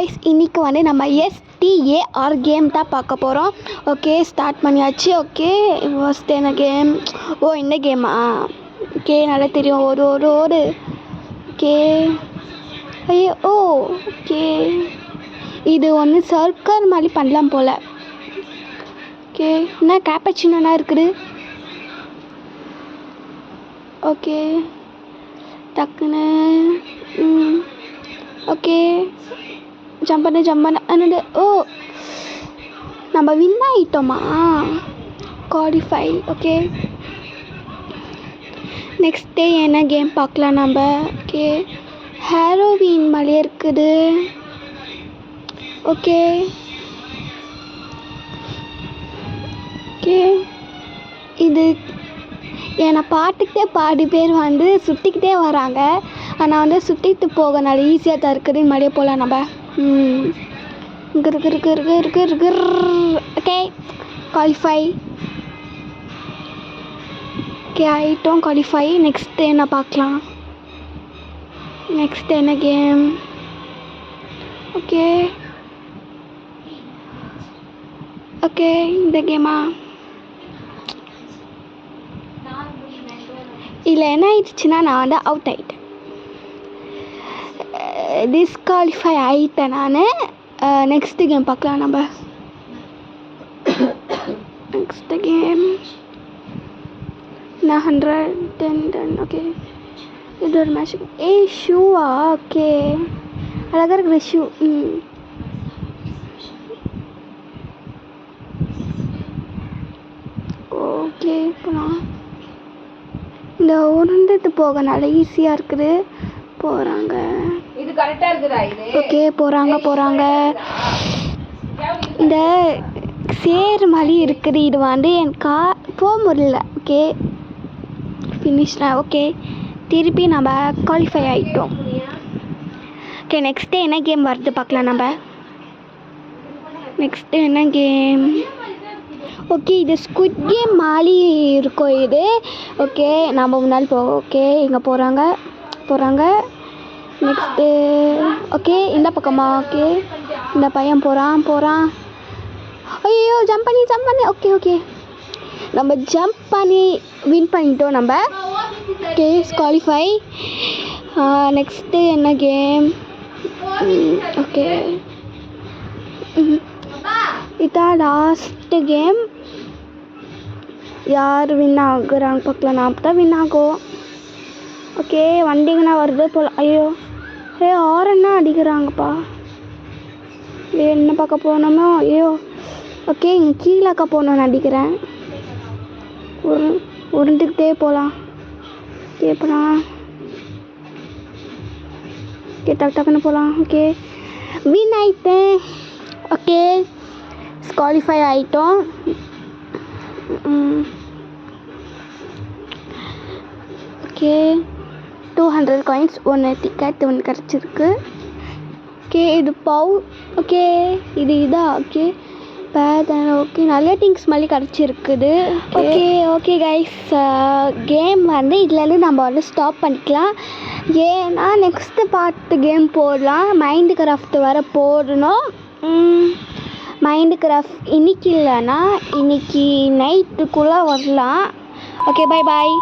Guys, இன்றைக்கி வந்து நம்ம STAR கேம் தான் பார்க்க போகிறோம். ஓகே, ஸ்டார்ட் பண்ணியாச்சு. ஓகே, ஃபர்ஸ்ட் என்ன கேம்? இந்த கேமா? ஓகே, நல்லா தெரியும். ஒரு ஓகே. ஐயோ, ஓகே. இது ஒன்று சர்க்கர் மாதிரி பண்ணலாம் போல். ஓகே, என்ன கேப்பச்சினோனா இருக்குது. ஓகே, டக்குன்னு ஓகே, ஜம்ப் பண்ண என்னது? நம்ம வின் ஆகிட்டோமா? குவாலிஃபை. ஓகே, நெக்ஸ்ட் டே என்ன கேம் பார்க்கலாம் நம்ம. ஓகே, ஹாலோவீன் மாதிரி இருக்குது. ஓகே ஓகே, இது என்னை பாட்டுக்கிட்டே பாதி பேர் வந்து சுற்றிக்கிட்டே வராங்க. ஆனால் வந்து சுற்றிட்டு போக நல்லா ஈஸியாக தான் இருக்குது. மழையே போகலாம் நம்ம. Okay, qualify. ஓகே, ஆகிட்டோம் குவாலிஃபை. நெக்ஸ்ட் என்ன பார்க்கலாம்? நெக்ஸ்ட் என்ன கேம்? ஓகே ஓகே, இந்த கேமா? இதில் என்ன ஆயிடுச்சுன்னா நான் வந்து அவுட் ஆகிட்டேன். டிஸ்குவாலிஃபை ஆகிட்டேன் நான். நெக்ஸ்ட்டு கேம் பார்க்கலாம் நம்ம. நெக்ஸ்ட்டு கேம் நான் 110. ஓகே, இது ஒரு மேட்ச். ஷூவா? ஓகே, அழகாக இருக்கிற ஷூ. ஓகே, போகலாம். இந்த உருண்டுட்டு போக நல்லா ஈஸியாக இருக்குது. போகிறாங்க. இது கரெக்டாக இருக்குதா? இது ஓகே, போகிறாங்க. இந்த சேர் மாதிரி இருக்குது. இது வந்து எனக்கு போக முடியல. ஓகே, ஃபினிஷ்னா. ஓகே, திருப்பி நம்ம குவாலிஃபை ஆகிட்டோம். ஓகே, நெக்ஸ்ட்டு என்ன கேம் வருது பார்க்கலாம் நம்ம. நெக்ஸ்ட்டு என்ன கேம்? ஓகே, இது ஸ்குவிட் கேம் மாதிரி இருக்கும் இது. ஓகே, நம்ம முன்னாடி ஓகே, இங்கே போகிறாங்க. நெக்ஸ்ட்டு ஓகே, இந்த பக்கமா? ஓகே, இந்த பையன் போகிறான். ஐயோ, ஜம்ப் பண்ணி. ஓகே, நம்ம ஜம்ப் பண்ணி வின் பண்ணிட்டோம் நம்ம. Okay, qualify. நெக்ஸ்ட்டு என்ன கேம்? ஓகே, இதான் லாஸ்ட்டு கேம். யார் வின் ஆகுறாங்க பார்க்கலாம். நான் தான் வின் ஆகும். ஓகே, வண்டிங்கண்ணா வருது போல். ஐயோ, ஆரன்னா அடிக்கிறாங்கப்பா. என்ன பார்க்க போனோமோ? ஐயோ, ஓகே, இங்கே கீழாக்க போகணுன்னு அடிக்கிறேன். உருண்டுக்கிட்டே போகலாம். ஓகே, போகலாம். ஓகே, டக்குன்னு போகலாம். ஓகே, வின் ஆகிட்டேன். ஓகே, குவாலிஃபை ஆகிட்டோம். ஓகே, 200 காயின்ஸ், 1 டிக்கெட் ஒன்று கிடச்சிருக்கு. ஓகே, இது ஓகே, இது இதா? ஓகே, ஓகே, நல்ல திங்ஸ் மாதிரி கிடச்சிருக்குது. ஓகே கைஸ், கேம் வந்து இதுலேருந்து நம்ம வந்து ஸ்டாப் பண்ணிக்கலாம். ஏன்னா நெக்ஸ்ட்டு பார்ட்டு கேம் போடலாம். மைண்ட் கிராஃப்ட் வர போடணும். மைண்ட் கிராஃப்ட் இன்னைக்கு இல்லைன்னா இன்னைக்கு நைட்டுக்குள்ளே வரலாம். ஓகே, பாய்.